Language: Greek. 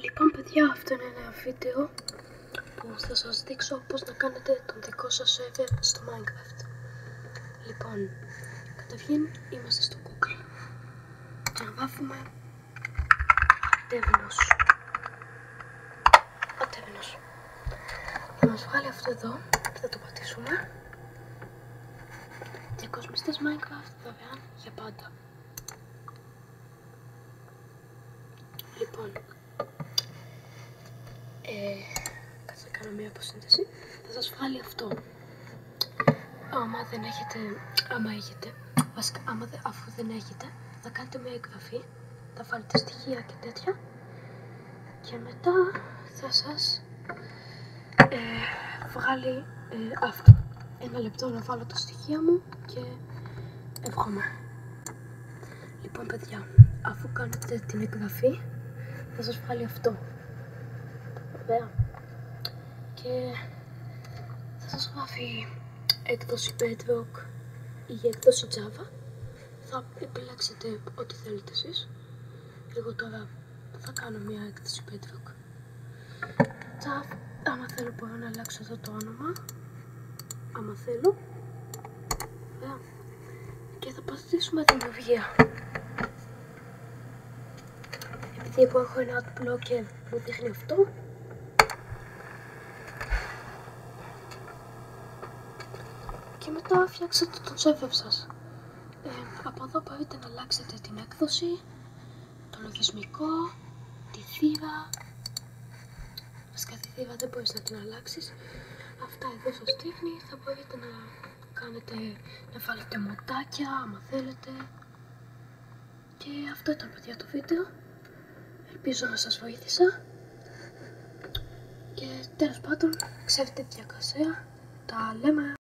Λοιπόν παιδιά, αυτό είναι ένα βίντεο που θα σας δείξω πώς να κάνετε τον δικό σας server στο Minecraft. Λοιπόν, καταρχήν είμαστε στο Google και να γράφουμε Ατέβινος. Θα μας βγάλει αυτό εδώ, θα το πατήσουμε. Διακοσμιστές Minecraft δωρεάν για πάντα. Λοιπόν, κάτσε να κάνω μια αποσύνθεση. Θα σας βγάλει αυτό. Αφού δεν έχετε, θα κάνετε μια εγγραφή, θα βάλετε στοιχεία και τέτοια και μετά θα σας βγάλει αυτό. Ένα λεπτό να βάλω τα στοιχεία μου και εύχομαι. Λοιπόν παιδιά, αφού κάνετε την εγγραφή θα σας βγάλει αυτό. Ωραία. Και θα σας γράφει έκδοση Bedrock ή έκδοση Java. Θα επιλέξετε ό,τι θέλετε εσείς. Εγώ τώρα θα κάνω μια έκδοση Bedrock. Άμα θέλω μπορώ να αλλάξω εδώ το όνομα. Άμα θέλω. Ωραία. Και θα πατήσουμε δημιουργία. Επειδή εγώ έχω ένα adblocker που δείχνει αυτό, και μετά φτιάξετε τον server σας. Από εδώ μπορείτε να αλλάξετε την έκδοση, το λογισμικό, τη θύρα. Βασικά τη θύρα δεν μπορείς να την αλλάξεις. Αυτά εδώ σας δείχνει. Θα μπορείτε να βάλετε μοντάκια άμα θέλετε. Και αυτό ήταν παιδιά το βίντεο. Ελπίζω να σας βοήθησα. Και τέλος πάντων, ξέρετε διακασία. Τα λέμε.